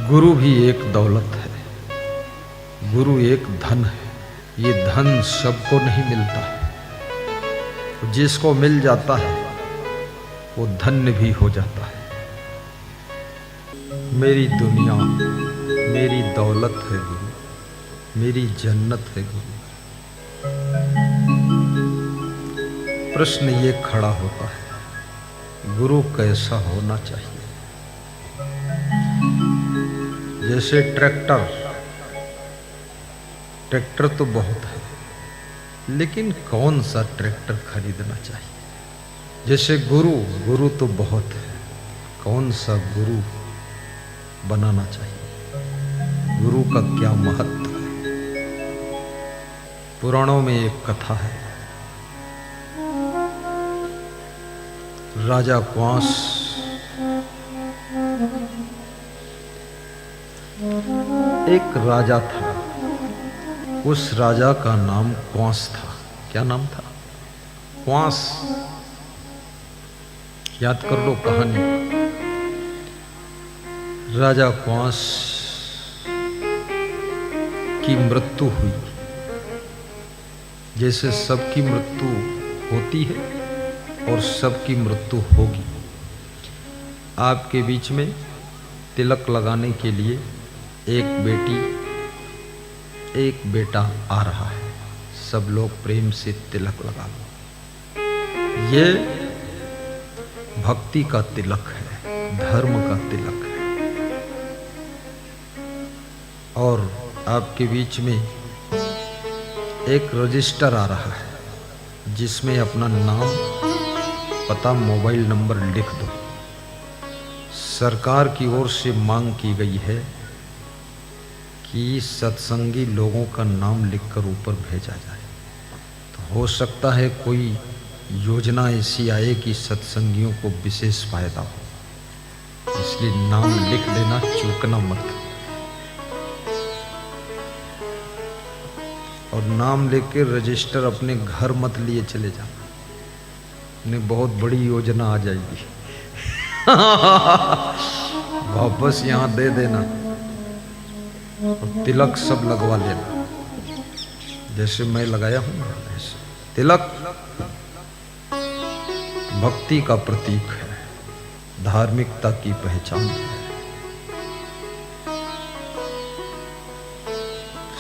गुरु भी एक दौलत है, गुरु एक धन है। ये धन सबको नहीं मिलता है, जिसको मिल जाता है वो धन्य भी हो जाता है। मेरी दुनिया मेरी दौलत है गुरु, मेरी जन्नत है गुरु। प्रश्न ये खड़ा होता है, गुरु कैसा होना चाहिए? जैसे ट्रैक्टर तो बहुत है, लेकिन कौन सा ट्रैक्टर खरीदना चाहिए? जैसे गुरु तो बहुत है, कौन सा गुरु बनाना चाहिए? गुरु का क्या महत्व है? पुराणों में एक कथा है, राजा क्वांस एक राजा था। उस राजा का नाम क्वांस था। क्या नाम था? क्वांस। याद कर लो कहानी। राजा क्वांस की मृत्यु हुई। जैसे सबकी मृत्यु होती है और सबकी मृत्यु होगी। आपके बीच में तिलक लगाने के लिए एक बेटी एक बेटा आ रहा है। सब लोग प्रेम से तिलक लगा लो। ये भक्ति का तिलक है, धर्म का तिलक है। और आपके बीच में एक रजिस्टर आ रहा है, जिसमें अपना नाम, पता, मोबाइल नंबर लिख दो। सरकार की ओर से मांग की गई है कि सत्संगी लोगों का नाम लिखकर ऊपर भेजा जाए। तो हो सकता है कोई योजना ऐसी आए कि सत्संगियों को विशेष फायदा हो, इसलिए नाम लिख देना, चूकना मत। और नाम लेके रजिस्टर अपने घर मत लिए चले जाना, उन्हें बहुत बड़ी योजना आ जाएगी। वापस यहाँ दे देना और तिलक सब लगवा लेना, जैसे मैं लगाया हूं ऐसे। तिलक भक्ति का प्रतीक है, धार्मिकता की पहचान है।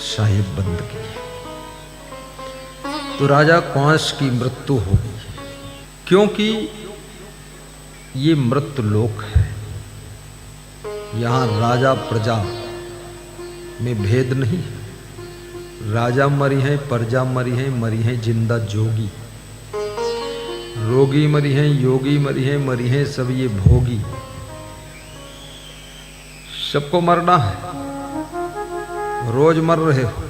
साहिब बंद की। तो राजा क्वांस की मृत्यु हो गई, क्योंकि ये मृत्यु लोक है। यहां राजा प्रजा में भेद नहीं। राजा मरी है, प्रजा मरी है जिंदा जोगी। रोगी मरी है, योगी मरी है सब ये भोगी। सबको मरना है, रोज मर रहे हो,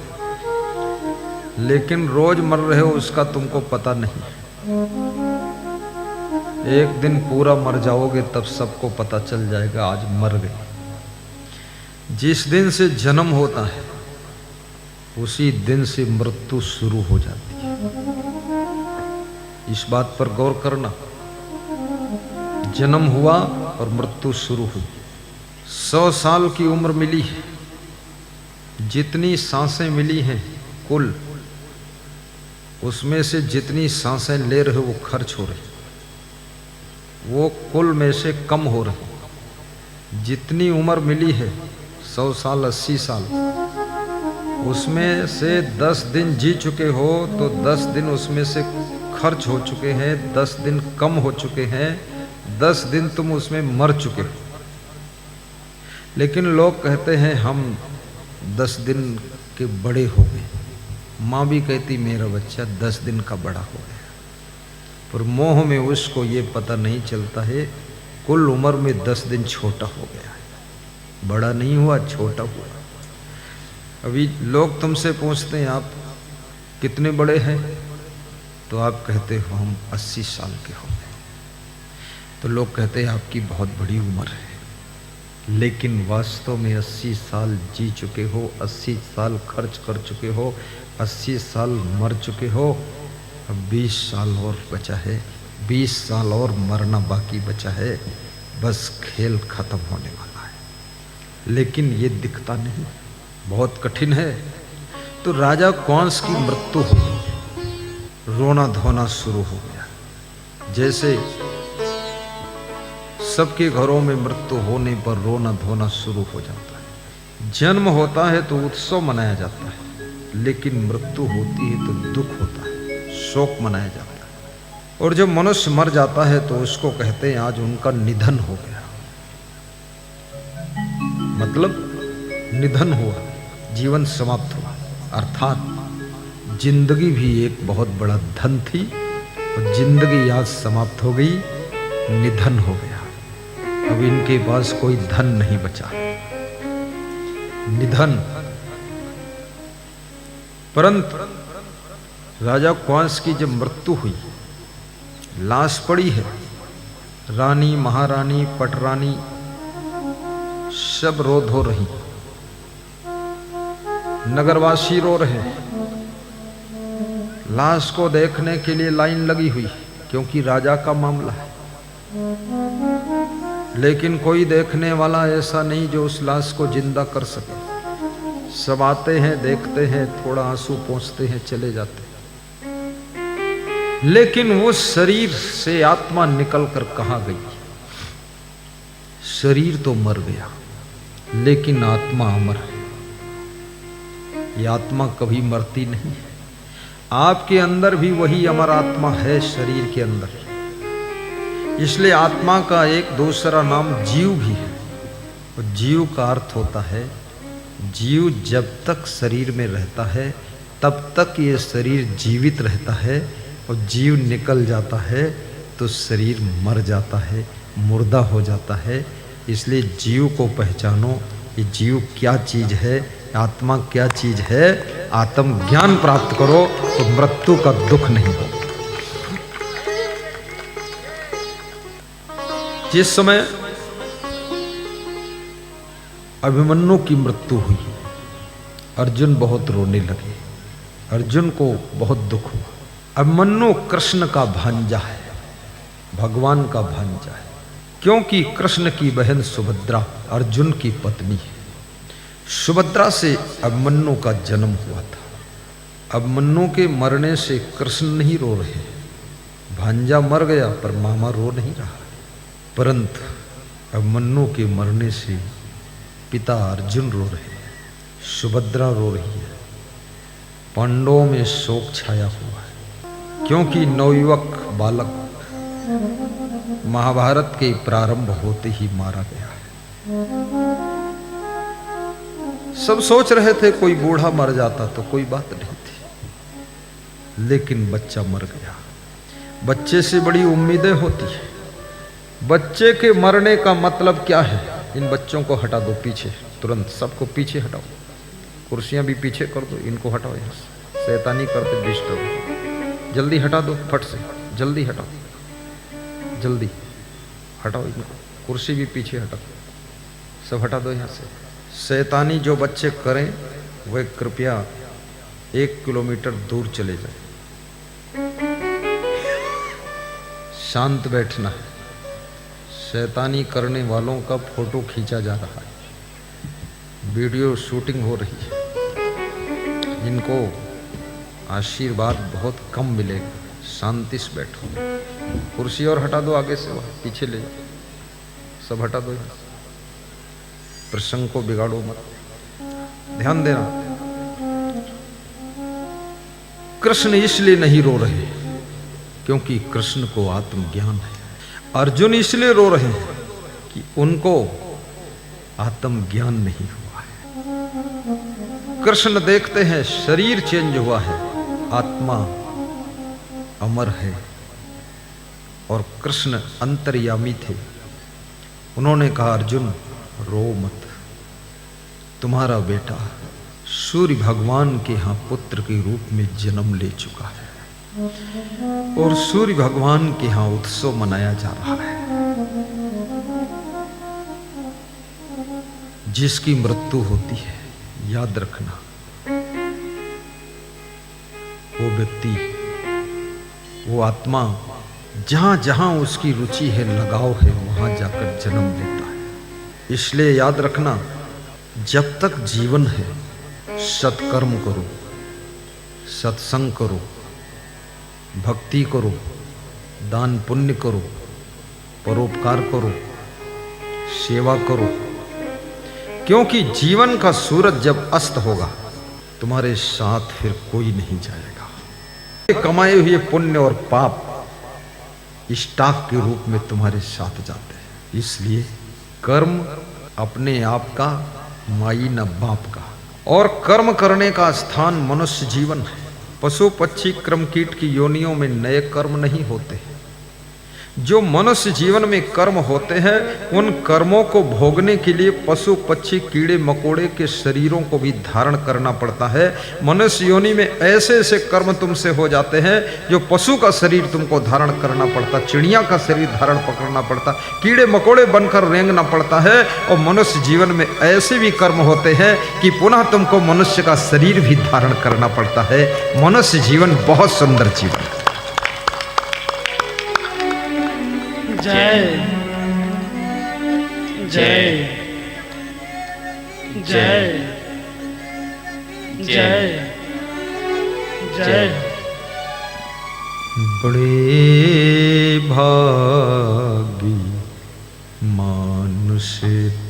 लेकिन रोज मर रहे हो उसका तुमको पता नहीं। एक दिन पूरा मर जाओगे तब सबको पता चल जाएगा आज मर गए। जिस दिन से जन्म होता है उसी दिन से मृत्यु शुरू हो जाती है। इस बात पर गौर करना। जन्म हुआ और मृत्यु शुरू हुई। 100 साल की उम्र मिली है, जितनी सांसें मिली हैं कुल, उसमें से जितनी सांसें ले रहे हो वो खर्च हो रही, वो कुल में से कम हो रही। जितनी उम्र मिली है 100 साल 80 साल, उसमें से 10 दिन जी चुके हो तो 10 दिन उसमें से खर्च हो चुके हैं, 10 दिन कम हो चुके हैं, 10 दिन तुम उसमें मर चुके हो। लेकिन लोग कहते हैं हम 10 दिन के बड़े हो गए। माँ भी कहती मेरा बच्चा 10 दिन का बड़ा हो गया, पर मोह में उसको ये पता नहीं चलता है कुल उम्र में 10 दिन छोटा हो गया है। बड़ा नहीं हुआ, छोटा हुआ। अभी लोग तुमसे पूछते हैं आप कितने बड़े हैं, तो आप कहते हो हम 80 साल के हो गए। तो लोग कहते हैं आपकी बहुत बड़ी उम्र है, लेकिन वास्तव में 80 साल जी चुके हो, 80 साल खर्च कर चुके हो, 80 साल मर चुके हो। अब 20 साल और बचा है, 20 साल और मरना बाकी बचा है। बस खेल खत्म होने वाला है। लेकिन ये दिखता नहीं, बहुत कठिन है। तो राजा कंस की मृत्यु हो गई, रोना धोना शुरू हो गया। जैसे सबके घरों में मृत्यु होने पर रोना धोना शुरू हो जाता है। जन्म होता है तो उत्सव मनाया जाता है, लेकिन मृत्यु होती है तो दुख होता है, शोक मनाया जाता है। और जब मनुष्य मर जाता है तो उसको कहते हैं आज उनका निधन हो गया, मतलब निधन हुआ, जीवन समाप्त हुआ। अर्थात जिंदगी भी एक बहुत बड़ा धन थी और जिंदगी आज समाप्त हो गई, निधन हो गया। अब इनके पास कोई धन नहीं बचा, निधन। परंतु राजा कंस की जब मृत्यु हुई, लाश पड़ी है, रानी महारानी पटरानी सब रो धो रही, नगरवासी रो रहे, लाश को देखने के लिए लाइन लगी हुई, क्योंकि राजा का मामला है। लेकिन कोई देखने वाला ऐसा नहीं जो उस लाश को जिंदा कर सके। सब आते हैं, देखते हैं, थोड़ा आंसू पोंछते हैं, चले जाते हैं। लेकिन वो शरीर से आत्मा निकल कर कहाँ गई? शरीर तो मर गया, लेकिन आत्मा अमर है। ये आत्मा कभी मरती नहीं है। आपके अंदर भी वही अमर आत्मा है, शरीर के अंदर। इसलिए आत्मा का एक दूसरा नाम जीव भी है। और जीव का अर्थ होता है, जीव जब तक शरीर में रहता है तब तक ये शरीर जीवित रहता है, और जीव निकल जाता है तो शरीर मर जाता है, मुर्दा हो जाता है। इसलिए जीव को पहचानो, ये जीव क्या चीज है, आत्मा क्या चीज है। आत्म ज्ञान प्राप्त करो तो मृत्यु का दुख नहीं होगा। जिस समय अभिमन्यु की मृत्यु हुई, अर्जुन बहुत रोने लगे, अर्जुन को बहुत दुख हुआ। अभिमन्यु कृष्ण का भांजा है, भगवान का भांजा है, क्योंकि कृष्ण की बहन सुभद्रा अर्जुन की पत्नी है। सुभद्रा से अभिमन्यु का जन्म हुआ था। अभिमन्यु के मरने से कृष्ण नहीं रो रहे, भांजा मर गया पर मामा रो नहीं रहा। परंतु अभिमन्यु के मरने से पिता अर्जुन रो रहे हैं, सुभद्रा रो रही है। पांडवों में शोक छाया हुआ है, क्योंकि नवयुवक बालक महाभारत के प्रारंभ होते ही मारा गया है। सब सोच रहे थे कोई बूढ़ा मर जाता तो कोई बात नहीं थी, लेकिन बच्चा मर गया। बच्चे से बड़ी उम्मीदें होती है। बच्चे के मरने का मतलब क्या है? इन बच्चों को हटा दो पीछे, तुरंत सबको पीछे हटाओ, कुर्सियां भी पीछे कर दो, इनको हटाओ यहाँ से, शैतानी करते डिस्टर्ब, जल्दी हटा दो, फट से जल्दी हटाओ, जल्दी हटाओ इनको, कुर्सी भी पीछे हटाओ, सब हटा दो यहाँ से। शैतानी जो बच्चे करें वह कृपया 1 किलोमीटर दूर चले जाए, शांत बैठना है। शैतानी करने वालों का फोटो खींचा जा रहा है, वीडियो शूटिंग हो रही है, इनको आशीर्वाद बहुत कम मिलेगा, शांति से बैठो। कुर्सी और हटा दो आगे से, वहाँ पीछे ले जाओ, सब हटा दो यहाँ से, प्रसंग को बिगाड़ो मत, ध्यान देना। कृष्ण इसलिए नहीं रो रहे क्योंकि कृष्ण को आत्मज्ञान है। अर्जुन इसलिए रो रहे हैं कि उनको आत्मज्ञान नहीं हुआ है। कृष्ण देखते हैं शरीर चेंज हुआ है, आत्मा अमर है। और कृष्ण अंतर्यामी थे, उन्होंने कहा अर्जुन रो मत, तुम्हारा बेटा सूर्य भगवान के यहाँ पुत्र के रूप में जन्म ले चुका है और सूर्य भगवान के यहाँ उत्सव मनाया जा रहा है। जिसकी मृत्यु होती है, याद रखना, वो व्यक्ति, वो आत्मा जहां जहां उसकी रुचि है, लगाव है, वहां जाकर जन्म लेता है। इसलिए याद रखना, जब तक जीवन है सत्कर्म करो, सत्संग करो, भक्ति करो, दान पुण्य करो, परोपकार करो, सेवा करो, क्योंकि जीवन का सूरज जब अस्त होगा तुम्हारे साथ फिर कोई नहीं जाएगा। कमाए हुए पुण्य और पाप स्टॉक के रूप में तुम्हारे साथ जाते हैं। इसलिए कर्म अपने आप का, माई न बाप का। और कर्म करने का स्थान मनुष्य जीवन है। पशु पक्षी क्रम कीट की योनियों में नए कर्म नहीं होते। जो मनुष्य जीवन में कर्म होते हैं उन कर्मों को भोगने के लिए पशु पक्षी कीड़े मकोड़े के शरीरों को भी धारण करना पड़ता है। मनुष्य योनि में ऐसे ऐसे कर्म तुमसे हो जाते हैं जो पशु का शरीर तुमको धारण करना पड़ता, चिड़िया का शरीर धारण पकड़ना पड़ता, कीड़े मकोड़े बनकर रेंगना पड़ता है। और मनुष्य जीवन में ऐसे भी कर्म होते हैं कि पुनः तुमको मनुष्य का शरीर भी धारण करना पड़ता है। मनुष्य जीवन बहुत सुंदर जीवन है। जय जय जय जय जय। बड़े भागी मानुष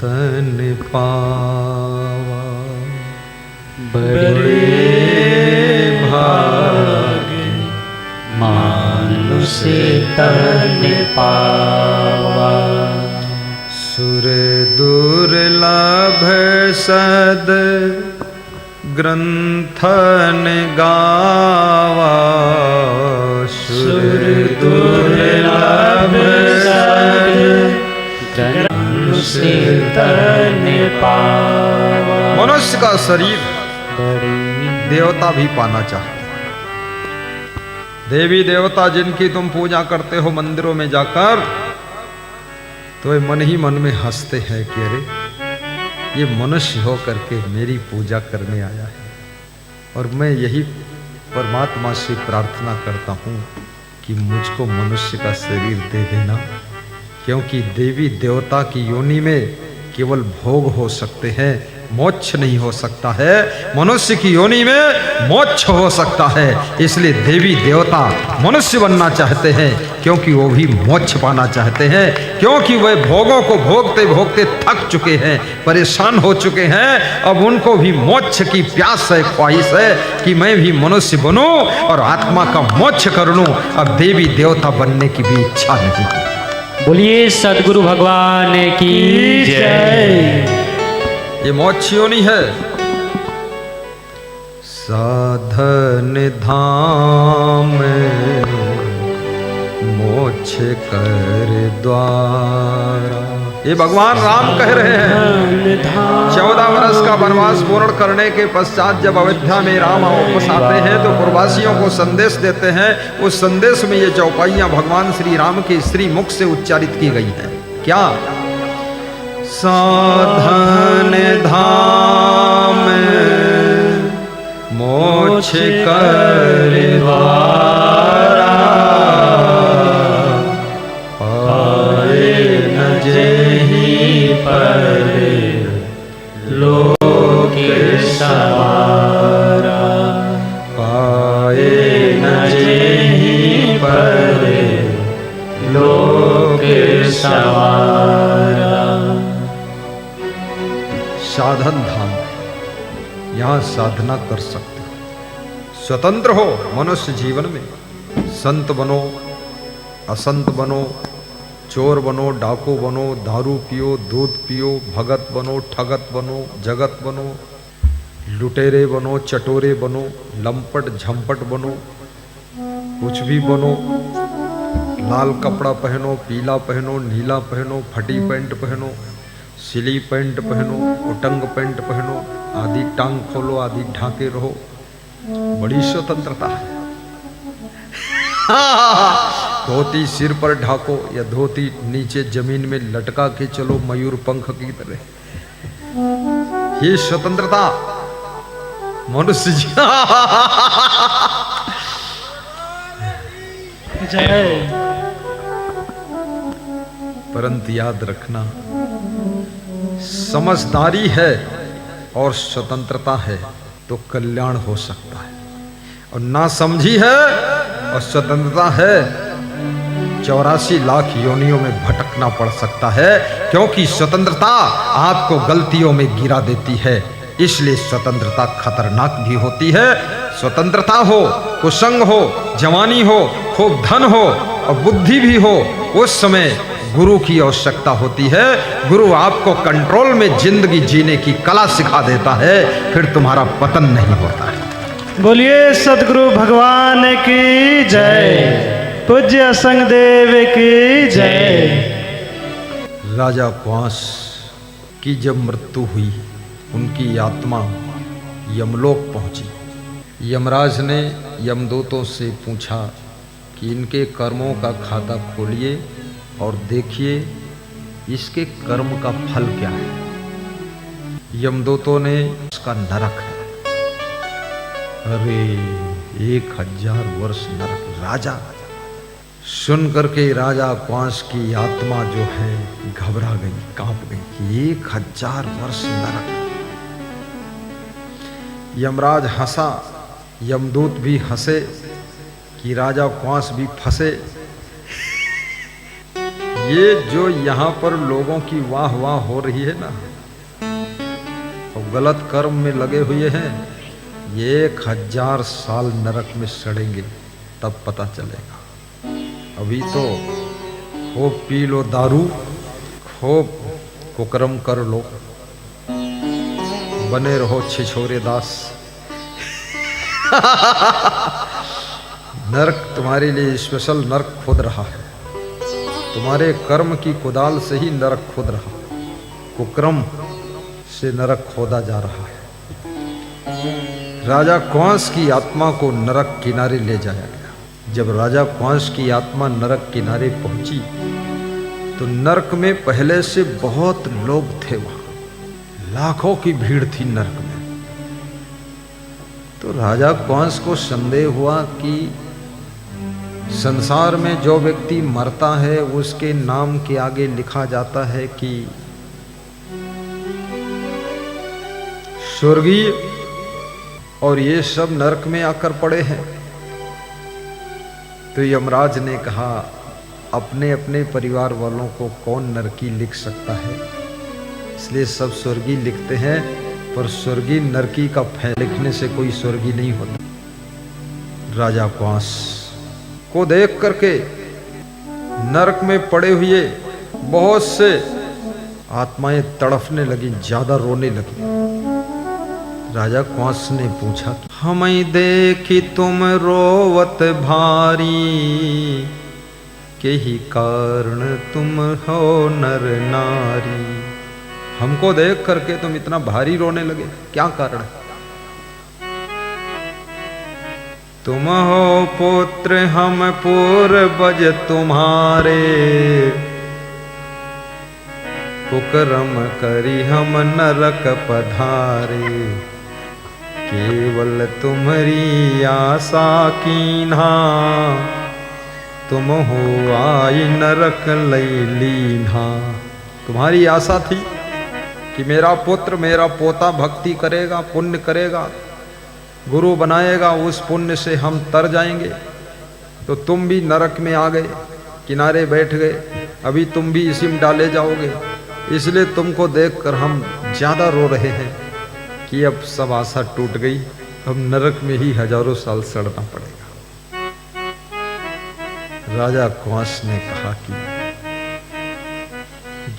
तन पावा, बड़े भागी मानुष तन पावा। सुर दुर्लभ सद ग्रंथन गावा, सुर दुर्लभ सद ग्रंथन तन पावा। मनुष्य का शरीर देवता भी पाना चाहते। देवी देवता जिनकी तुम पूजा करते हो मंदिरों में जाकर, तो वे मन ही मन में हंसते हैं कि अरे ये मनुष्य हो करके मेरी पूजा करने आया है। और मैं यही परमात्मा से प्रार्थना करता हूँ कि मुझको मनुष्य का शरीर दे देना, क्योंकि देवी देवता की योनि में केवल भोग हो सकते हैं, मोक्ष नहीं हो सकता है। मनुष्य की योनि में मोक्ष हो सकता है। इसलिए देवी देवता मनुष्य बनना चाहते हैं, क्योंकि वो भी मोक्ष पाना चाहते हैं, क्योंकि वे भोगों को भोगते भोगते थक चुके हैं, परेशान हो चुके हैं। अब उनको भी मोक्ष की प्यास है, ख्वाहिश है कि मैं भी मनुष्य बनूं और आत्मा का मोक्ष कर लूं। अब देवी देवता बनने की भी इच्छा नहीं है। बोलिए सद्गुरु भगवान की जय। ये मोक्ष योनि है। साधन धाम मोक्ष कर द्वारा, ये भगवान राम कह रहे हैं। 14 वर्ष का वनवास पूर्ण करने के पश्चात जब अयोध्या में राम वापस आते हैं तो पूर्ववासियों को संदेश देते हैं। उस संदेश में ये चौपाइयां भगवान श्री राम के श्री मुख से उच्चारित की गई है। क्या? साधन धाम मोक्ष कर द्वारा, पाए न जेहि पर लोक सवारा, पाए न जेहि पर लोक सवारा। साधन धाम, यहां साधना कर सकते हो, स्वतंत्र हो मनुष्य जीवन में। संत बनो, असंत बनो, चोर बनो, डाकू बनो, दारू पियो, दूध पियो, भगत बनो, ठगत बनो, जगत बनो, लुटेरे बनो, चटोरे बनो, लंपट झंपट बनो, कुछ भी बनो। लाल कपड़ा पहनो, पीला पहनो, नीला पहनो, फटी पैंट पहनो, सिली पैंट पहनो, उटंग पैंट पहनो, आधी टांग खोलो, आधी ढांके रहो, बड़ी स्वतंत्रता है। धोती सिर पर ढाको या धोती नीचे जमीन में लटका के चलो मयूर पंख की तरह, ये स्वतंत्रता मनुष्य जी। जय। परंतु याद रखना, समझदारी है और स्वतंत्रता है तो कल्याण हो सकता है, और ना समझी है और स्वतंत्रता है 84 लाख योनियों में भटकना पड़ सकता है, क्योंकि स्वतंत्रता आपको गलतियों में गिरा देती है। इसलिए स्वतंत्रता खतरनाक भी होती है। स्वतंत्रता हो, कुसंग हो, जवानी हो, खूब धन हो और बुद्धि भी हो, उस समय गुरु की आवश्यकता होती है। गुरु आपको कंट्रोल में जिंदगी जीने की कला सिखा देता है, फिर तुम्हारा पतन नहीं होता है। बोलिए सदगुरु भगवान की जय, पूज्य असंग देव की जय। राजा क्वांस की जब मृत्यु हुई, उनकी आत्मा यमलोक पहुंची। यमराज ने यमदूतों से पूछा कि इनके कर्मों का खाता खोलिए और देखिए इसके कर्म का फल क्या है। यमदूतों ने उसका नरक है। अरे 1000 वर्ष नरक। राजा सुन करके राजा क्वांस की आत्मा जो है घबरा गई, कांप गई। 1000 वर्ष नरक। यमराज हंसा, यमदूत भी हंसे कि राजा क्वांस भी फंसे। ये जो यहाँ पर लोगों की वाह वाह हो रही है ना, और गलत कर्म में लगे हुए हैं, ये 1000 साल नरक में सड़ेंगे तब पता चलेगा। अभी तो खूब पी लो दारू, खूब कुकर्म कर लो, बने रहो छिछोरे दास। नरक तुम्हारे लिए स्पेशल नरक खोद रहा है। तुम्हारे कर्म की कुदाल से ही नरक खोद रहा, कुकर्म से नरक खोदा जा रहा है। राजा क्वांस की आत्मा को नरक किनारे ले जाया गया। जब राजा क्वांस की आत्मा नरक किनारे पहुंची तो नरक में पहले से बहुत लोग थे। वहां लाखों की भीड़ थी नरक में। तो राजा क्वांस को संदेह हुआ कि संसार में जो व्यक्ति मरता है उसके नाम के आगे लिखा जाता है कि स्वर्गीय, और ये सब नरक में आकर पड़े हैं। तो यमराज ने कहा, अपने अपने परिवार वालों को कौन नरकी लिख सकता है, इसलिए सब स्वर्गीय लिखते हैं, पर स्वर्गीय नरकी का फै लिखने से कोई स्वर्गीय नहीं होता। राजा क्वांस को देख करके नरक में पड़े हुए बहुत से आत्माएं तड़फने लगी, ज्यादा रोने लगी। राजा क्वांस ने पूछा, हमें देखी तुम रोवत भारी, के ही कारण तुम हो नर नारी। हमको देख करके तुम इतना भारी रोने लगे, क्या कारण है? तुम हो पुत्र हम पूर्वज तुम्हारे, कुकर्म करी हम नरक पधारे। केवल तुम्हारी आशा कीन्हा, तुम हो आई नरक लई लीन्हा। तुम्हारी आशा थी कि मेरा पुत्र मेरा पोता भक्ति करेगा, पुण्य करेगा, गुरु बनाएगा, उस पुण्य से हम तर जाएंगे। तो तुम भी नरक में आ गए, किनारे बैठ गए, अभी तुम भी इसी में डाले जाओगे। इसलिए तुमको देखकर हम ज्यादा रो रहे हैं कि अब सब आशा टूट गई, अब नरक में ही हजारों साल सड़ना पड़ेगा। राजा क्वांस ने कहा कि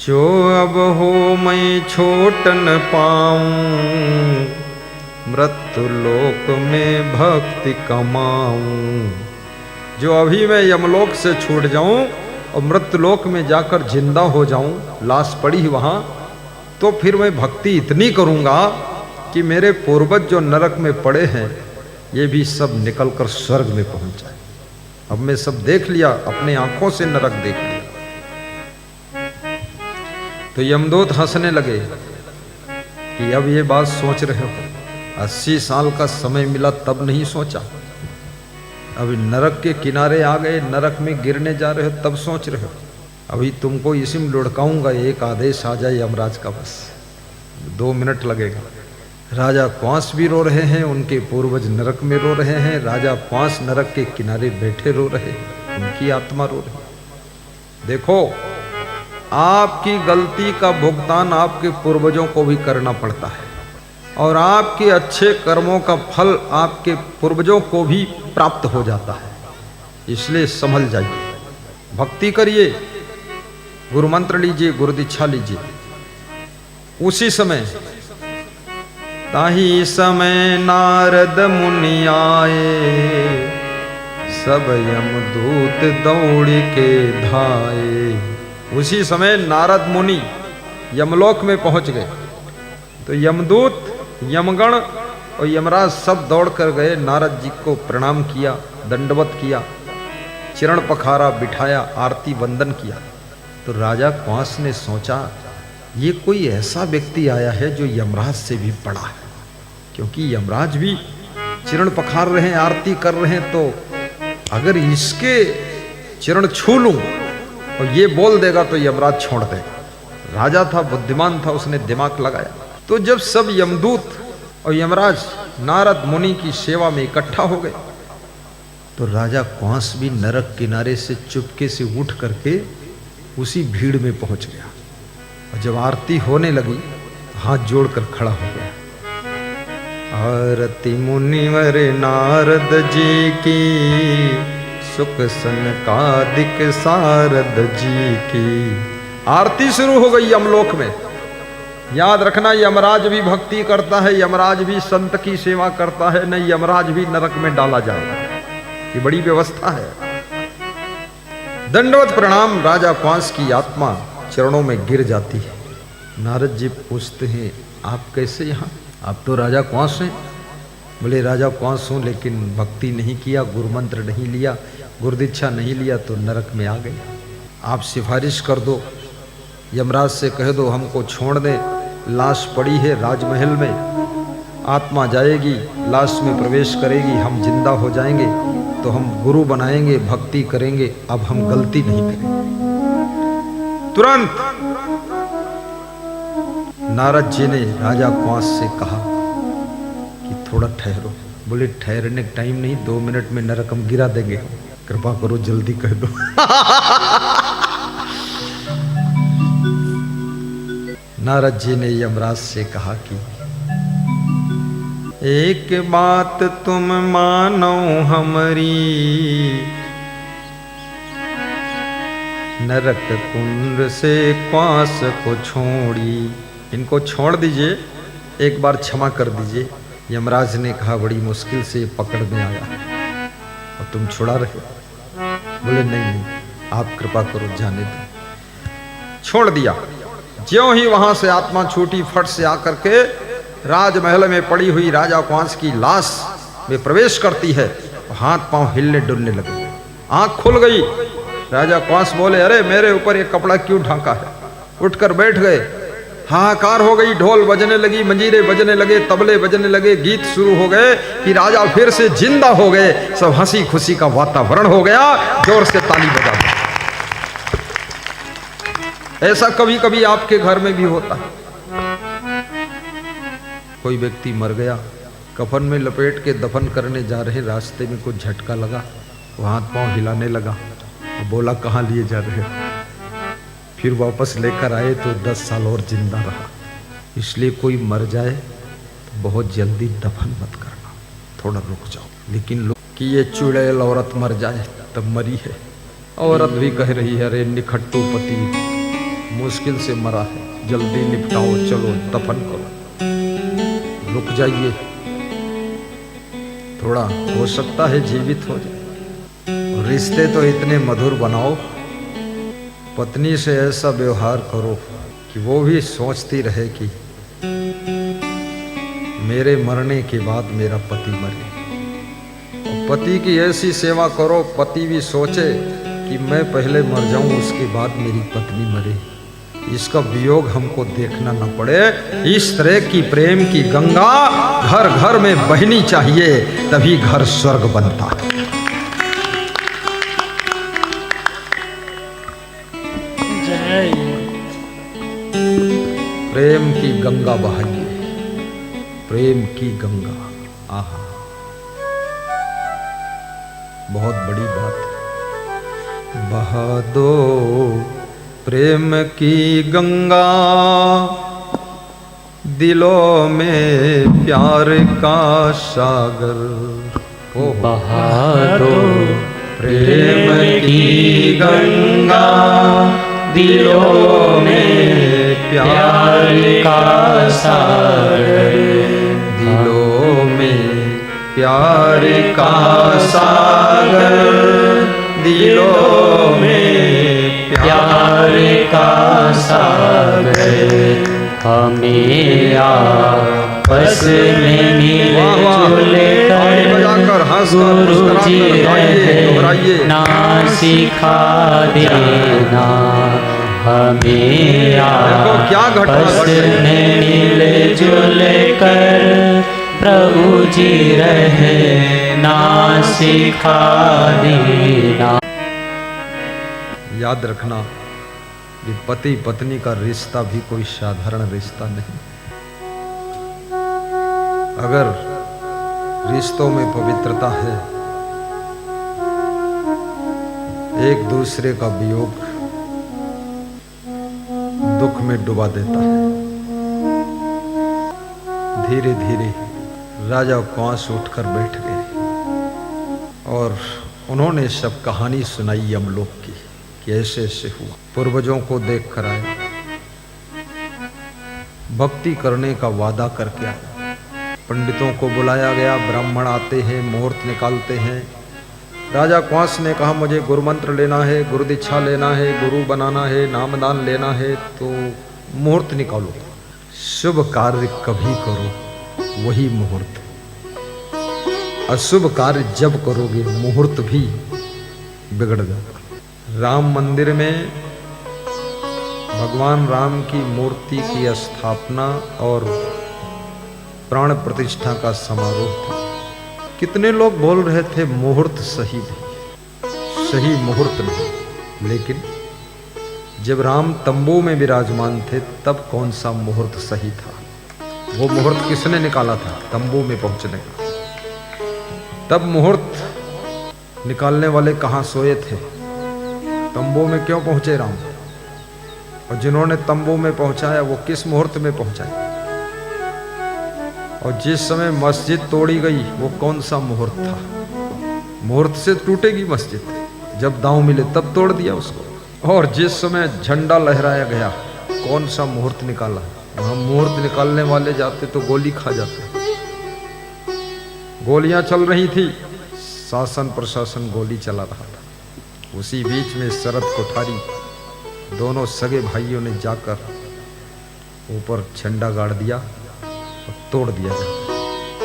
जो अब हो मैं छोट न पाऊं, मृत्यु लोक में भक्ति कमाऊं। जो अभी मैं यमलोक से छूट जाऊं और मृत्यु लोक में जाकर जिंदा हो जाऊं, लाश पड़ी वहां, तो फिर मैं भक्ति इतनी करूंगा कि मेरे पूर्वज जो नरक में पड़े हैं ये भी सब निकलकर स्वर्ग में पहुंच जाए। अब मैं सब देख लिया, अपने आंखों से नरक देख लिया। तो यमदूत हंसने लगे कि अब ये बात सोच रहे हो, 80 साल का समय मिला तब नहीं सोचा, अभी नरक के किनारे आ गए, नरक में गिरने जा रहे हो तब सोच रहे हो। अभी तुमको इसी में लुढ़काऊंगा, एक आदेश आ जाए यमराज का, बस 2 मिनट लगेगा। राजा कंस भी रो रहे हैं, उनके पूर्वज नरक में रो रहे हैं, राजा कंस नरक के किनारे बैठे रो रहे हैं, उनकी आत्मा रो रही। देखो, आपकी गलती का भुगतान आपके पूर्वजों को भी करना पड़ता है और आपके अच्छे कर्मों का फल आपके पूर्वजों को भी प्राप्त हो जाता है। इसलिए संभल जाइए, भक्ति करिए, गुरु मंत्र लीजिए, गुरु दीक्षा लीजिए। उसी समय ताही समय नारद मुनि आए, सब यमदूत दौड़ के धाए। उसी समय नारद मुनि यमलोक में पहुंच गए तो यमदूत, यमगण और यमराज सब दौड़ कर गए, नारद जी को प्रणाम किया, दंडवत किया, चरण पखारा, बिठाया, आरती वंदन किया। तो राजा कंस ने सोचा ये कोई ऐसा व्यक्ति आया है जो यमराज से भी बड़ा है, क्योंकि यमराज भी चरण पखार रहे हैं, आरती कर रहे हैं, तो अगर इसके चरण छू लूं और ये बोल देगा तो यमराज छोड़ देगा। राजा था, बुद्धिमान था, उसने दिमाग लगाया। तो जब सब यमदूत और यमराज नारद मुनि की सेवा में इकट्ठा हो गए तो राजा कंस भी नरक किनारे से चुपके से उठ करके उसी भीड़ में पहुंच गया और जब आरती होने लगी हाथ जोड़कर खड़ा हो गया। आरती मुनिवर नारद जी की, सुख सनकादिक सारद जी की। आरती शुरू हो गई यमलोक में। याद रखना, यमराज भी भक्ति करता है, यमराज भी संत की सेवा करता है, नहीं यमराज भी नरक में डाला जाएगा। ये बड़ी व्यवस्था है। दंडवत प्रणाम, राजा कंस की आत्मा चरणों में गिर जाती है। नारद जी पूछते हैं, आप कैसे यहाँ? आप तो राजा कंस हैं। बोले, राजा कंस हूँ, लेकिन भक्ति नहीं किया, गुरु मंत्र नहीं लिया, गुरु दीक्षा नहीं लिया तो नरक में आ गए। आप सिफारिश कर दो, यमराज से कह दो हमको छोड़ दें, लाश पड़ी है राजमहल में, आत्मा जाएगी, लाश में प्रवेश करेगी, हम जिंदा हो जाएंगे तो हम गुरु बनाएंगे, भक्ति करेंगे, अब हम गलती नहीं करेंगे। तुरंत नारद जी ने राजा कंस से कहा कि थोड़ा ठहरो। बोले, ठहरने का टाइम नहीं, 2 मिनट में नरक हम गिरा देंगे, कृपा करो जल्दी कह दो। नारद जी ने यमराज से कहा कि एक बात तुम मानो हमारी, नरक कुंड से कंस को छोड़ी। इनको छोड़ दीजिए, एक बार क्षमा कर दीजिए। यमराज ने कहा, बड़ी मुश्किल से पकड़ में आया और तुम छुड़ा रहे। बोले, नहीं, आप कृपा करो, जाने दो। छोड़ दिया। ज्यों ही वहां से आत्मा छूटी, फट से आकर के राजमहल में पड़ी हुई राजा कंस की लाश में प्रवेश करती है, हाथ पांव हिलने डुलने लगे, आंख खुल गई। राजा कंस बोले, अरे मेरे ऊपर ये कपड़ा क्यों ढांका है? उठकर बैठ गए। हाहाकार हो गई, ढोल बजने लगी, मंजीरे बजने लगे, तबले बजने लगे, गीत शुरू हो गए कि राजा फिर से जिंदा हो गए। सब हंसी खुशी का वातावरण हो गया, जोर से ताली बजा। ऐसा कभी कभी आपके घर में भी होता है। कोई व्यक्ति मर गया, कफन में लपेट के दफन करने जा रहे, रास्ते में कुछ झटका लगा, वो हाथ पांव हिलाने लगा, बोला, कहाँ लिए जा रहे हो? फिर वापस लेकर आए तो 10 साल और जिंदा रहा। इसलिए कोई मर जाए तो बहुत जल्दी दफन मत करना, थोड़ा रुक जाओ। लेकिन लोग कि ये चुड़ैल औरत मर जाए तब मरी है। औरत भी कह रही है, अरे निखट्टू पति मुश्किल से मरा है, जल्दी निपटाओ, चलो दफन करो। रुक जाइए, थोड़ा हो सकता है जीवित हो जाए। रिश्ते तो इतने मधुर बनाओ, पत्नी से ऐसा व्यवहार करो कि वो भी सोचती रहे कि मेरे मरने के बाद मेरा पति मरे। और पति की ऐसी सेवा करो, पति भी सोचे कि मैं पहले मर जाऊं, उसके बाद मेरी पत्नी मरे, इसका वियोग हमको देखना न पड़े। इस तरह की प्रेम की गंगा घर घर में बहनी चाहिए, तभी घर स्वर्ग बनता है। प्रेम की गंगा बहाइए, प्रेम की गंगा। आहा, बहुत बड़ी बात है। बहा दो प्रेम की गंगा, दिलों में प्यार का सागर। ओ बहा दो प्रेम की गंगा, दिलों में प्यार का सागर। दिलों में प्यार का सागर, दिलों में प्यार का सागर। हमें आपस में मिलजुल कर गुरु जी रहना सिखा देना। हमें आपस में मिलजुल कर प्रभु जी रहना सिखा देना। याद रखना, ये पति पत्नी का रिश्ता भी कोई साधारण रिश्ता नहीं। अगर रिश्तों में पवित्रता है, एक दूसरे का वियोग दुख में डुबा देता है। धीरे धीरे राजा कांस उठकर बैठ गए और उन्होंने सब कहानी सुनाई यमलोक की कि ऐसे ऐसे हुआ। पूर्वजों को देख कर आए, भक्ति करने का वादा करके आए। पंडितों को बुलाया गया, ब्राह्मण आते हैं, मुहूर्त निकालते हैं। राजा कांस ने कहा मुझे गुरु मंत्र लेना है, गुरु दीक्षा लेना है, गुरु बनाना है, नामदान लेना है, तो मुहूर्त निकालो। शुभ कार्य कभी करो वही मुहूर्त, अशुभ कार्य जब करोगे मुहूर्त भी बिगड़ जाएगा। राम मंदिर में भगवान राम की मूर्ति की स्थापना और प्राण प्रतिष्ठा का समारोह था। कितने लोग बोल रहे थे मुहूर्त सही नहीं, सही मुहूर्त नहीं। लेकिन जब राम तंबू में विराजमान थे तब कौन सा मुहूर्त सही था? वो मुहूर्त किसने निकाला था? तंबू में पहुंचने का। तब मुहूर्त निकालने वाले कहाँ सोए थे? तंबू में क्यों पहुंचे राम? और जिन्होंने तंबू में पहुंचाया वो किस मुहूर्त में पहुंचाए? और जिस समय मस्जिद तोड़ी गई वो कौन सा मुहूर्त था? मुहूर्त से टूटेगी मस्जिद, जब दांव मिले तब तोड़ दिया उसको। और जिस समय झंडा लहराया गया कौन सा मुहूर्त निकाला? वहां मुहूर्त निकालने वाले जाते तो गोली खा जाते। गोलियां चल रही थी, शासन प्रशासन गोली चला रहा था। उसी बीच में शरद कोठारी दोनों सगे भाइयों ने जाकर ऊपर झंडा गाड़ दिया और तोड़ दिया जाता।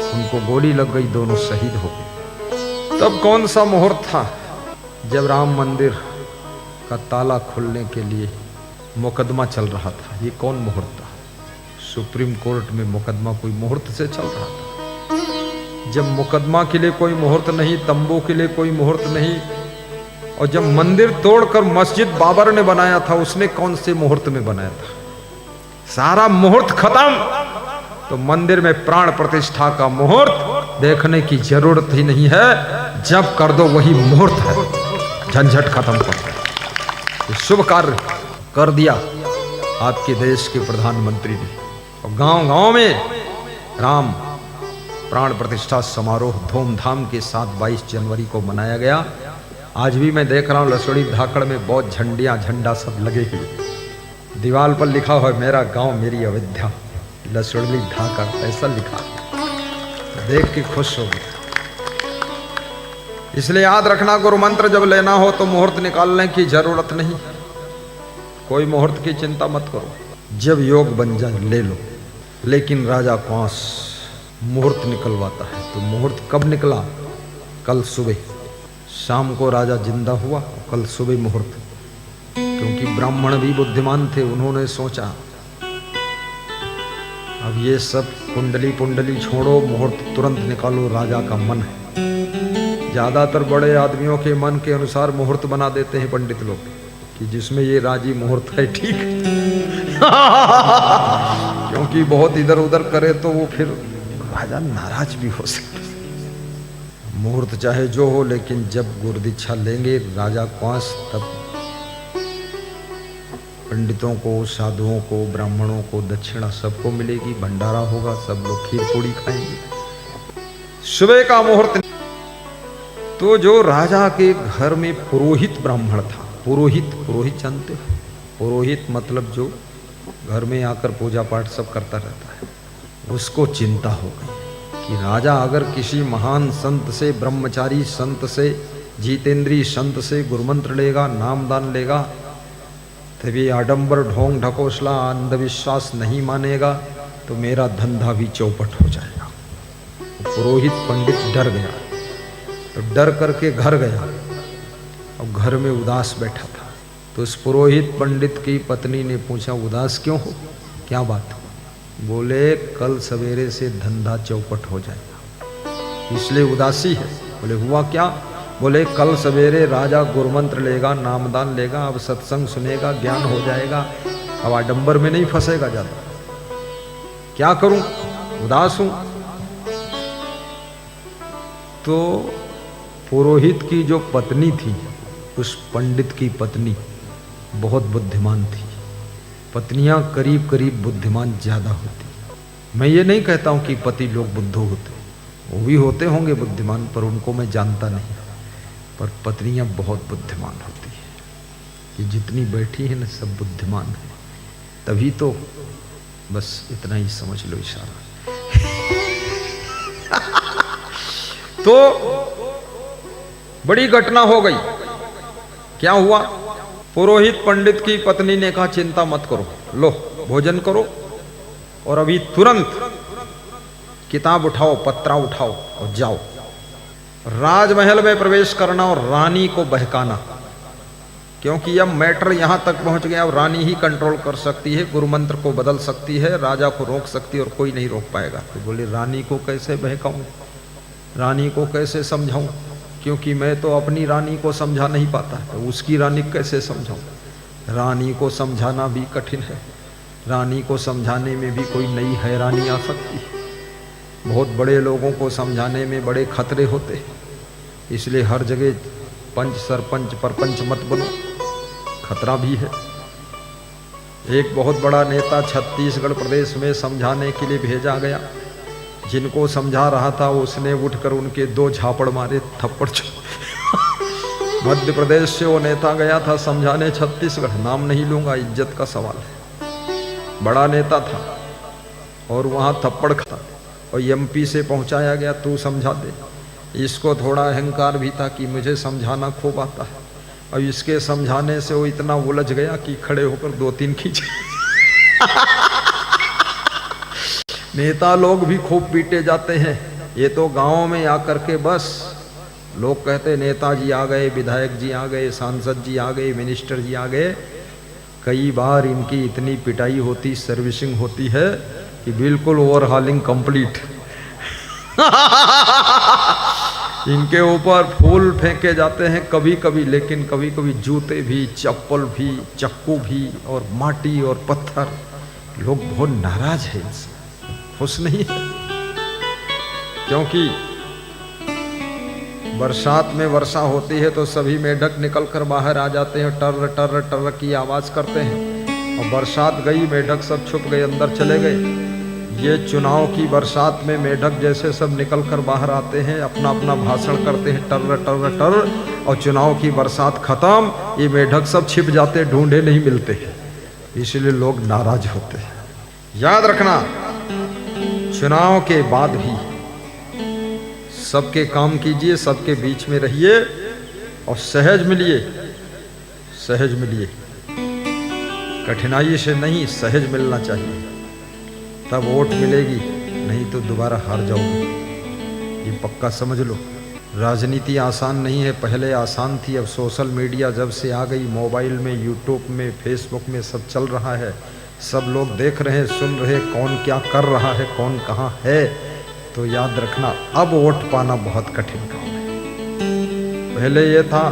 उनको गोली लग गई, दोनों शहीद हो गए। तब कौन सा मुहूर्त था? जब राम मंदिर का ताला खोलने के लिए मुकदमा चल रहा था। ये कौन मुहूर्त था? सुप्रीम कोर्ट में मुकदमा कोई मुहूर्त से चल रहा था। जब मुकदमा के लिए कोई मुहूर्त नहीं, तंबू के लिए कोई मुहूर्त नहीं, और जब मंदिर तोड़कर मस्जिद बाबर ने बनाया था, उसने कौन से मुहूर्त में बनाया था? सारा मुहूर्त खत्म। तो मंदिर में प्राण प्रतिष्ठा का मुहूर्त देखने की जरूरत ही नहीं है। जब कर दो वही मुहूर्त है, झंझट खत्म कर दो। शुभ कार्य कर दिया आपके देश के प्रधानमंत्री ने। और गांव गांव में राम प्राण प्रतिष्ठा समारोह धूमधाम के साथ 22 जनवरी को मनाया गया। आज भी मैं देख रहा हूँ लसड़ी धाकड़ में बहुत झंडियाँ झंडा सब लगे हुए। दीवार पर लिखा हुआ है मेरा गांव मेरी अयोध्या, लसड़ी धाकड़, ऐसा लिखा। देख के खुश हो गया। इसलिए याद रखना, गुरु मंत्र जब लेना हो तो मुहूर्त निकालने की जरूरत नहीं। कोई मुहूर्त की चिंता मत करो, जब योग बन जाए ले लो। लेकिन राजा कांस मुहूर्त निकलवाता है। तो मुहूर्त कब निकला? कल सुबह। शाम को राजा जिंदा हुआ, कल सुबह मुहूर्त। क्योंकि ब्राह्मण भी बुद्धिमान थे, उन्होंने सोचा अब ये सब कुंडली पुंडली छोड़ो, मुहूर्त तुरंत निकालो, राजा का मन है। ज्यादातर बड़े आदमियों के मन के अनुसार मुहूर्त बना देते हैं पंडित लोग कि जिसमें ये राजी मुहूर्त है, ठीक है। क्योंकि बहुत इधर उधर करे तो वो फिर राजा नाराज भी हो सकते हैं। मुहूर्त चाहे जो हो, लेकिन जब गुरुदीक्षा लेंगे राजा कौंस, तब पंडितों को, साधुओं को, ब्राह्मणों को दक्षिणा सबको मिलेगी, भंडारा होगा, सब लोग खीर पूड़ी खाएंगे। सुबह का मुहूर्त तो जो राजा के घर में पुरोहित ब्राह्मण था, पुरोहित जानते हो? पुरोहित मतलब जो घर में आकर पूजा पाठ सब करता रहता है, उसको चिंता हो गई कि राजा अगर किसी महान संत से, ब्रह्मचारी संत से, जितेंद्रीय संत से गुरुमंत्र लेगा, नामदान लेगा, तभी आडंबर, ढोंग ढकोसला, अंधविश्वास नहीं मानेगा, तो मेरा धंधा भी चौपट हो जाएगा। पुरोहित पंडित डर गया, तो डर करके घर गया। अब घर में उदास बैठा था, तो उस पुरोहित पंडित की पत्नी ने पूछा, उदास क्यों हो, क्या बात हो? बोले, कल सवेरे से धंधा चौपट हो जाएगा, इसलिए उदासी है। बोले, हुआ क्या? बोले, कल सवेरे राजा गुरुमंत्र लेगा, नामदान लेगा, अब सत्संग सुनेगा, ज्ञान हो जाएगा, अब आडंबर में नहीं फंसेगा ज्यादा, क्या करूं, उदास हूं। तो पुरोहित की जो पत्नी थी, उस पंडित की पत्नी बहुत बुद्धिमान थी। पत्नियां करीब करीब बुद्धिमान ज्यादा होती। मैं ये नहीं कहता हूं कि पति लोग बुद्धू होते, वो भी होते होंगे बुद्धिमान, पर उनको मैं जानता नहीं। पर पत्नियां बहुत बुद्धिमान होती है, ये जितनी बैठी है ना सब बुद्धिमान है। तभी तो बस इतना ही समझ लो इशारा। तो बड़ी घटना हो गई। क्या हुआ? पुरोहित पंडित की पत्नी ने कहा, चिंता मत करो, लो भोजन करो और अभी तुरंत किताब उठाओ, पत्रा उठाओ और जाओ राजमहल में प्रवेश करना और रानी को बहकाना, क्योंकि अब मैटर यहां तक पहुंच गया। अब रानी ही कंट्रोल कर सकती है, गुरुमंत्र को बदल सकती है, राजा को रोक सकती है और कोई नहीं रोक पाएगा। तो बोले, रानी को कैसे बहकाऊं, रानी को कैसे समझाऊं, क्योंकि मैं तो अपनी रानी को समझा नहीं पाता, तो उसकी रानी कैसे समझाऊं। रानी को समझाना भी कठिन है, रानी को समझाने में भी कोई नई हैरानी आ सकती है। बहुत बड़े लोगों को समझाने में बड़े खतरे होते हैं, इसलिए हर जगह पंच, सरपंच, परपंच मत बनो, खतरा भी है। एक बहुत बड़ा नेता छत्तीसगढ़ प्रदेश में समझाने के लिए भेजा गया। जिनको समझा रहा था उसने उठकर उनके 2 झापड़ मारे, थप्पड़। मध्य प्रदेश से वो नेता गया था समझाने छत्तीसगढ़, नाम नहीं लूंगा, इज्जत का सवाल है, बड़ा नेता था, और वहां थप्पड़ खाता और एमपी से पहुंचाया गया, तू समझा दे। इसको थोड़ा अहंकार भी था कि मुझे समझाना खूब आता है, और इसके समझाने से वो इतना उलझ गया कि खड़े होकर 2-3 खींचे। नेता लोग भी खूब पीटे जाते हैं। ये तो गांव में आकर के बस लोग कहते नेताजी आ गए, विधायक जी आ गए, सांसद जी आ गए, मिनिस्टर जी आ गए। कई बार इनकी इतनी पिटाई होती, सर्विसिंग होती है कि बिल्कुल ओवरहॉलिंग कंप्लीट। इनके ऊपर फूल फेंके जाते हैं कभी कभी, लेकिन कभी कभी जूते भी, चप्पल भी, चक्कू भी, और माटी और पत्थर। लोग बहुत नाराज हैं इनसे, खुश नहीं है, क्योंकि बरसात में वर्षा होती है तो सभी मेढक निकलकर बाहर आ जाते हैं, टर टर टर की आवाज करते हैं, और बरसात गई, मेढक सब छुप गए, अंदर चले गए। ये चुनाव की बरसात में मेढक जैसे सब निकलकर बाहर आते हैं, अपना अपना भाषण करते हैं, टर टर टर, और चुनाव की बरसात खत्म, ये मेढक सब छिप जाते, ढूंढे नहीं मिलते, इसलिए लोग नाराज होते हैं। याद रखना, चुनाव के बाद भी सबके काम कीजिए, सबके बीच में रहिए और सहज मिलिए, सहज मिलिए, कठिनाई से नहीं, सहज मिलना चाहिए, तब वोट मिलेगी, नहीं तो दोबारा हार जाओगे, ये पक्का समझ लो। राजनीति आसान नहीं है, पहले आसान थी, अब सोशल मीडिया जब से आ गई, मोबाइल में, यूट्यूब में, फेसबुक में सब चल रहा है, सब लोग देख रहे हैं, सुन रहे, कौन क्या कर रहा है, कौन कहाँ है। तो याद रखना, अब वोट पाना बहुत कठिन काम है। पहले ये था,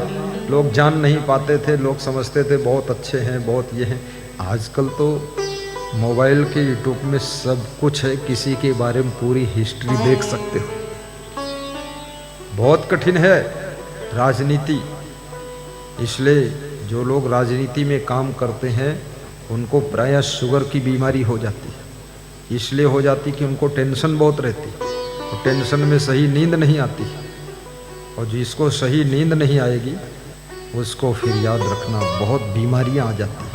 लोग जान नहीं पाते थे, लोग समझते थे बहुत अच्छे हैं, बहुत ये हैं। आजकल तो मोबाइल के यूट्यूब में सब कुछ है, किसी के बारे में पूरी हिस्ट्री देख सकते हो। बहुत कठिन है राजनीति, इसलिए जो लोग राजनीति में काम करते हैं उनको प्रायः शुगर की बीमारी हो जाती है। इसलिए हो जाती कि उनको टेंशन बहुत रहती, और टेंशन में सही नींद नहीं आती, और जिसको सही नींद नहीं आएगी उसको फिर याद रखना बहुत बीमारियां आ जाती हैं।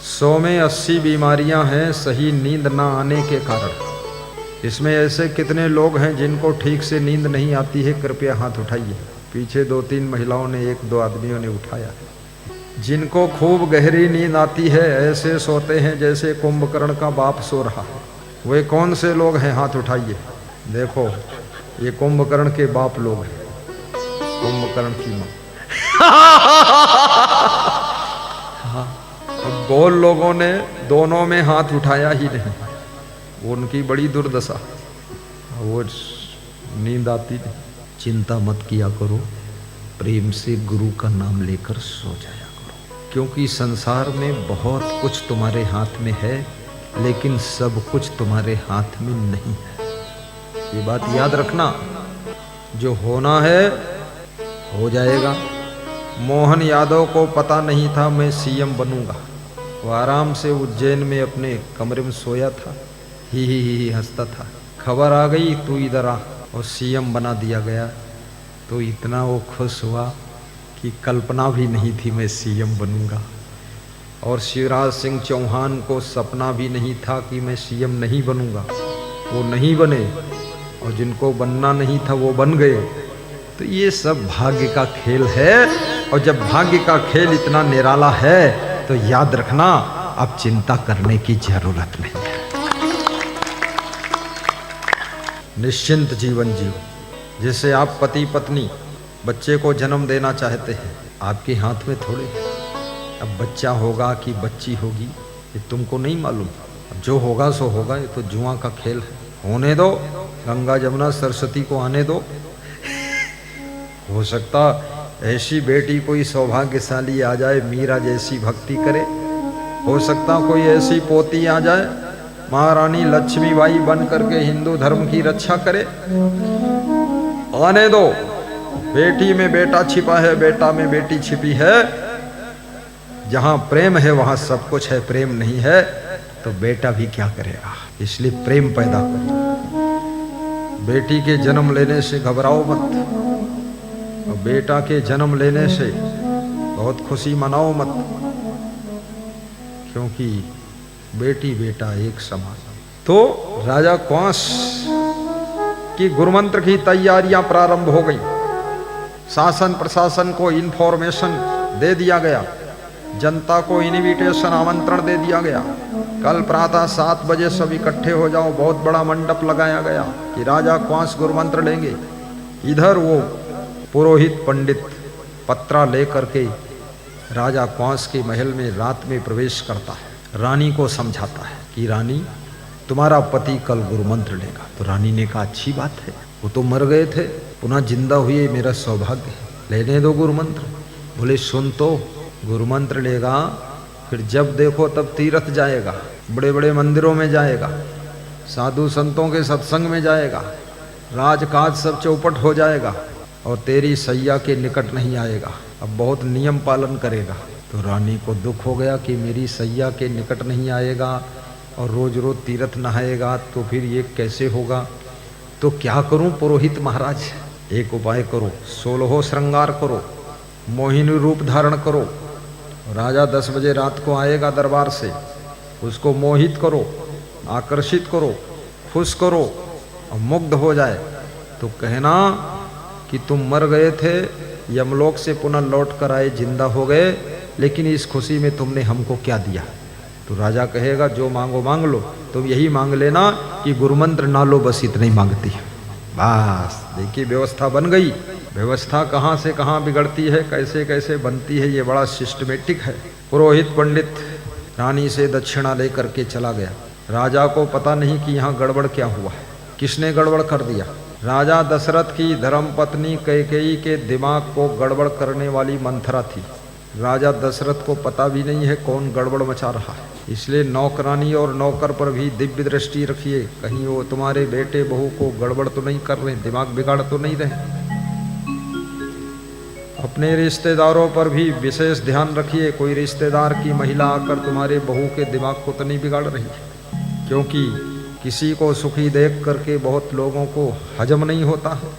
100 में 80 बीमारियां हैं सही नींद ना आने के कारण। इसमें ऐसे कितने लोग हैं जिनको ठीक से नींद नहीं आती है? कृपया हाथ उठाइए। पीछे 2-3 महिलाओं ने, 1-2 आदमियों ने उठाया। जिनको खूब गहरी नींद आती है ऐसे सोते हैं जैसे कुंभकर्ण का बाप सो रहा है। वे कौन से लोग हैं? हाथ उठाइए। देखो, ये कुंभकर्ण के बाप लोग हैं, कुंभकर्ण की मां। गोल लोगों ने दोनों में हाथ उठाया ही नहीं, उनकी बड़ी दुर्दशा, वो नींद आती नहीं। चिंता मत किया करो, प्रेम से गुरु का नाम लेकर सो जाया करो, क्योंकि संसार में बहुत कुछ तुम्हारे हाथ में है, लेकिन सब कुछ तुम्हारे हाथ में नहीं है। ये बात याद रखना, जो होना है हो जाएगा। मोहन यादव को पता नहीं था मैं सीएम बनूंगा। वो आराम से उज्जैन में अपने कमरे में सोया था, ही हंसता था। खबर आ गई तू इधर आ, और सीएम बना दिया गया। तो इतना वो खुश हुआ कि कल्पना भी नहीं थी मैं सीएम बनूंगा। और शिवराज सिंह चौहान को सपना भी नहीं था कि मैं सीएम नहीं बनूंगा। वो नहीं बने, और जिनको बनना नहीं था वो बन गए। तो ये सब भाग्य का खेल है, और जब भाग्य का खेल इतना निराला है तो याद रखना अब चिंता करने की जरूरत नहीं है। निश्चिंत जीवन जियो। जैसे आप पति पत्नी बच्चे को जन्म देना चाहते हैं, आपके हाथ में थोड़े है। अब बच्चा होगा कि बच्ची होगी ये तुमको नहीं मालूम। अब जो होगा सो होगा, ये तो जुआ का खेल है। होने दो, गंगा जमुना सरस्वती को आने दो। हो सकता ऐसी बेटी कोई सौभाग्यशाली आ जाए, मीरा जैसी भक्ति करे। हो सकता कोई ऐसी पोती आ जाए, महारानी लक्ष्मीबाई बन करके हिंदू धर्म की रक्षा करे। आने दो। बेटी में बेटा छिपा है, बेटा में बेटी छिपी है। जहां प्रेम है वहां सब कुछ है, प्रेम नहीं है तो बेटा भी क्या करेगा। इसलिए प्रेम पैदा करो। बेटी के जन्म लेने से घबराओ मत, और बेटा के जन्म लेने से बहुत खुशी मनाओ मत, क्योंकि बेटी बेटा एक समान। तो राजा कंस की गुरुमंत्र की तैयारियां प्रारंभ हो गई। शासन प्रशासन को इन्फॉर्मेशन दे दिया गया, जनता को इनविटेशन आमंत्रण दे दिया गया। कल प्रातः 7 बजे सब इकट्ठे हो जाओ। बहुत बड़ा मंडप लगाया गया कि राजा कंस गुरुमंत्र लेंगे। इधर वो पुरोहित पंडित पत्रा लेकर के राजा कंस के महल में रात में प्रवेश करता है। रानी को समझाता है कि रानी तुम्हारा पति कल गुरुमंत्र लेगा। तो रानी ने कहा अच्छी बात है, वो तो मर गए थे, पुनः जिंदा हुए, मेरा सौभाग्य है, लेने दो गुरुमंत्र। बोले सुन तो, गुरुमंत्र लेगा फिर जब देखो तब तीर्थ जाएगा, बड़े बड़े मंदिरों में जाएगा, साधु संतों के सत्संग में जाएगा, राजकाज सब चौपट हो जाएगा, और तेरी सैया के निकट नहीं आएगा। अब बहुत नियम पालन करेगा। तो रानी को दुख हो गया कि मेरी सैया के निकट नहीं आएगा और रोज रोज तीर्थ नहाएगा, तो फिर ये कैसे होगा। तो क्या करूं पुरोहित महाराज? एक उपाय करो, 16 श्रृंगार करो, मोहिनी रूप धारण करो। राजा 10 बजे रात को आएगा दरबार से, उसको मोहित करो, आकर्षित करो, खुश करो, और मुग्ध हो जाए तो कहना कि तुम मर गए थे, यमलोक से पुनः लौट कर आए, जिंदा हो गए, लेकिन इस खुशी में तुमने हमको क्या दिया। तो राजा कहेगा जो मांगो मांग लो, तुम यही मांग लेना कि गुरुमंत्र ना लो, बस इतना ही मांगती है। बस देखिए व्यवस्था बन गई। व्यवस्था कहाँ से कहाँ बिगड़ती है, कैसे कैसे बनती है, ये बड़ा सिस्टमेटिक है। पुरोहित पंडित रानी से दक्षिणा लेकर के चला गया। राजा को पता नहीं कि यहाँ गड़बड़ क्या हुआ है, किसने गड़बड़ कर दिया। राजा दशरथ की धर्मपत्नी कैकेयी के दिमाग को गड़बड़ करने वाली मंथरा थी। राजा दशरथ को पता भी नहीं है कौन गड़बड़ मचा रहा है, इसलिए नौकरानी और नौकर पर भी दिव्य दृष्टि रखिए, कहीं वो तुम्हारे बेटे बहू को गड़बड़ तो नहीं कर रहे, दिमाग बिगाड़ तो नहीं रहे। अपने रिश्तेदारों पर भी विशेष ध्यान रखिए, कोई रिश्तेदार की महिला आकर तुम्हारे बहू के दिमाग को तो नहीं बिगाड़ रही है, क्योंकि किसी को सुखी देख करके बहुत लोगों को हजम नहीं होता है।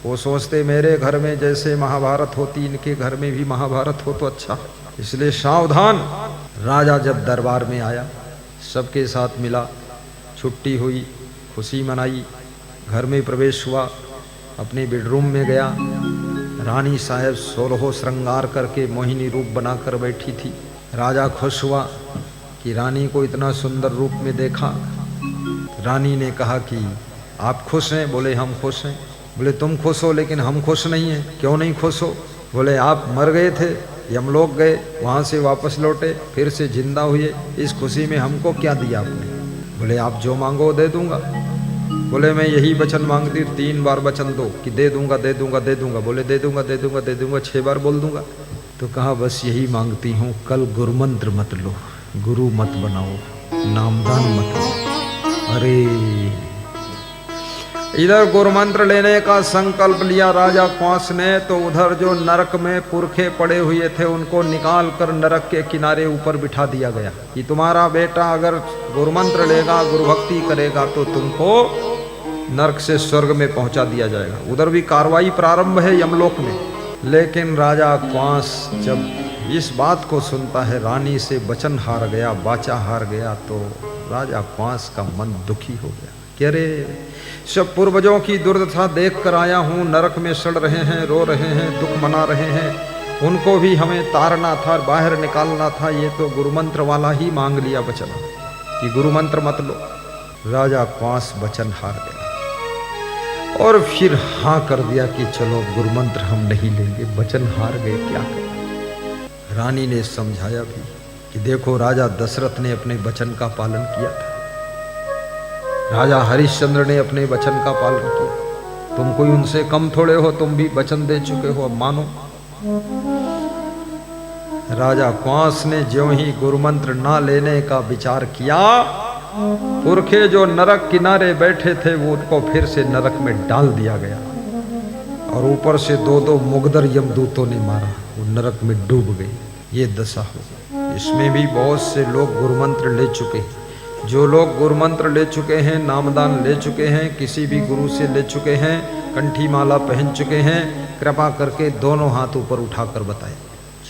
वो सोचते मेरे घर में जैसे महाभारत होती इनके घर में भी महाभारत हो तो अच्छा, इसलिए सावधान। राजा जब दरबार में आया, सबके साथ मिला, छुट्टी हुई, खुशी मनाई, घर में प्रवेश हुआ, अपने बेडरूम में गया। रानी साहब 16 श्रृंगार करके मोहिनी रूप बनाकर बैठी थी। राजा खुश हुआ कि रानी को इतना सुंदर रूप में देखा। रानी ने कहा कि आप खुश हैं? बोले हम खुश हैं। बोले तुम खुश हो लेकिन हम खुश नहीं हैं। क्यों नहीं खुश हो? बोले आप मर गए थे, यमलोक गए, वहाँ से वापस लौटे, फिर से जिंदा हुए, इस खुशी में हमको क्या दिया आपने? बोले आप जो मांगो दे दूंगा। बोले मैं यही वचन मांगती, 3 बार वचन दो कि दे दूंगा दे दूंगा दे दूंगा। बोले दे दूंगा दे दूंगा दे दूंगा 6 बार बोल दूंगा। तो कहा बस यही मांगती हूँ, कल गुरुमंत्र मत लो, गुरु मत बनाओ, नामदान मत लो। अरे इधर गुरुमंत्र लेने का संकल्प लिया राजा क्वांस ने, तो उधर जो नरक में पुरखे पड़े हुए थे उनको निकाल कर नरक के किनारे ऊपर बिठा दिया गया कि तुम्हारा बेटा अगर गुरुमंत्र लेगा, गुरु भक्ति करेगा तो तुमको नरक से स्वर्ग में पहुंचा दिया जाएगा। उधर भी कार्रवाई प्रारंभ है यमलोक में। लेकिन राजा क्वांस जब इस बात को सुनता है, रानी से वचन हार गया, वाचा हार गया, तो राजा क्वांस का मन दुखी हो गया कि अरे सब पूर्वजों की दुर्दशा देख कर आया हूँ, नरक में सड़ रहे हैं, रो रहे हैं, दुख मना रहे हैं, उनको भी हमें तारना था, बाहर निकालना था, ये तो गुरुमंत्र वाला ही मांग लिया वचन कि गुरुमंत्र मत लो। राजा क्वांस वचन हार गया और फिर हाँ कर दिया कि चलो गुरुमंत्र हम नहीं लेंगे, वचन हार गए, क्या करें। रानी ने समझाया भी कि देखो राजा दशरथ ने अपने वचन का पालन किया था, राजा हरिश्चंद्र ने अपने वचन का पालन किया, तुम कोई उनसे कम थोड़े हो, तुम भी वचन दे चुके हो, अब मानो। राजा क्वांस ने ज्यों ही गुरुमंत्र ना लेने का विचार किया, पुरखे जो नरक किनारे बैठे थे वो उनको फिर से नरक में डाल दिया गया और ऊपर से 2 मुगदर यमदूतों ने मारा, वो नरक में डूब गए। ये दशा हो। इसमें भी बहुत से लोग गुरुमंत्र ले चुके हैं। जो लोग गुरुमंत्र ले चुके हैं, नामदान ले चुके हैं, किसी भी गुरु से ले चुके हैं, कंठी माला पहन चुके हैं, कृपा करके दोनों हाथ ऊपर उठाकर बताएं,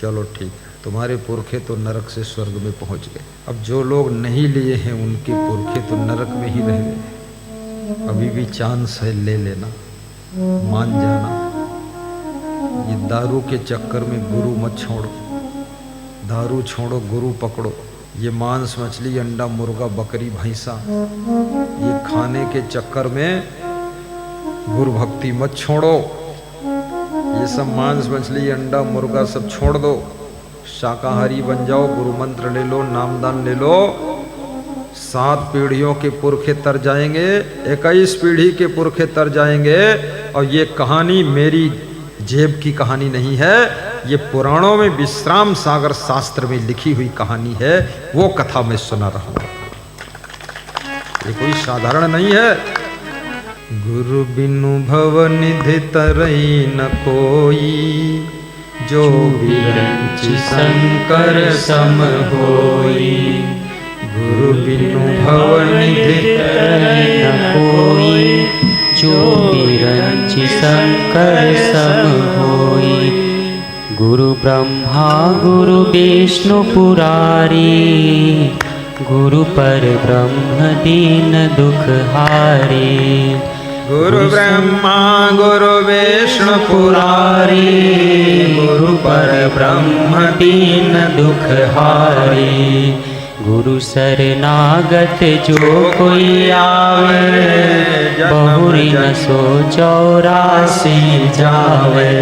चलो ठीक है, तुम्हारे पुरखे तो नरक से स्वर्ग में पहुंच गए। अब जो लोग नहीं लिए हैं उनके पुरखे तो नरक में ही रह गए। अभी भी चांस है, ले लेना, मान जाना। ये दारू के चक्कर में गुरु मत छोड़ो, दारू छोड़ो, गुरु पकड़ो। ये मांस मछली अंडा मुर्गा बकरी भैंसा ये खाने के चक्कर में गुरु भक्ति मत छोड़ो। ये सब मांस मछली अंडा मुर्गा सब छोड़ दो, शाकाहारी बन जाओ, गुरु मंत्र ले लो, नामदान ले लो। 7 पीढ़ियों के पुरखे तर जाएंगे, 21 पीढ़ी के पुरखे तर जाएंगे। और ये कहानी मेरी जेब की कहानी नहीं है, ये पुराणों में विश्राम सागर शास्त्र में लिखी हुई कहानी है, वो कथा मैं सुना रहा हूं। ये कोई साधारण नहीं है। गुरु बिनु भव निधि तरई न कोई, जो विरंच शंकर सम होई। गुरु बिनु भव निधि तरई न कोई, जो विरंच शंकर सम होई। गुरु ब्रह्मा गुरु विष्णु पुरारी, गुरु पर ब्रह्म दीन दुख हारी। गुरु ब्रह्मा गुरु विष्णु पुरारी, गुरु पर ब्रह्म दीन दुख हारी। गुरु शरणागत जो कोई आवे, बहुरी न सो 84 जावे।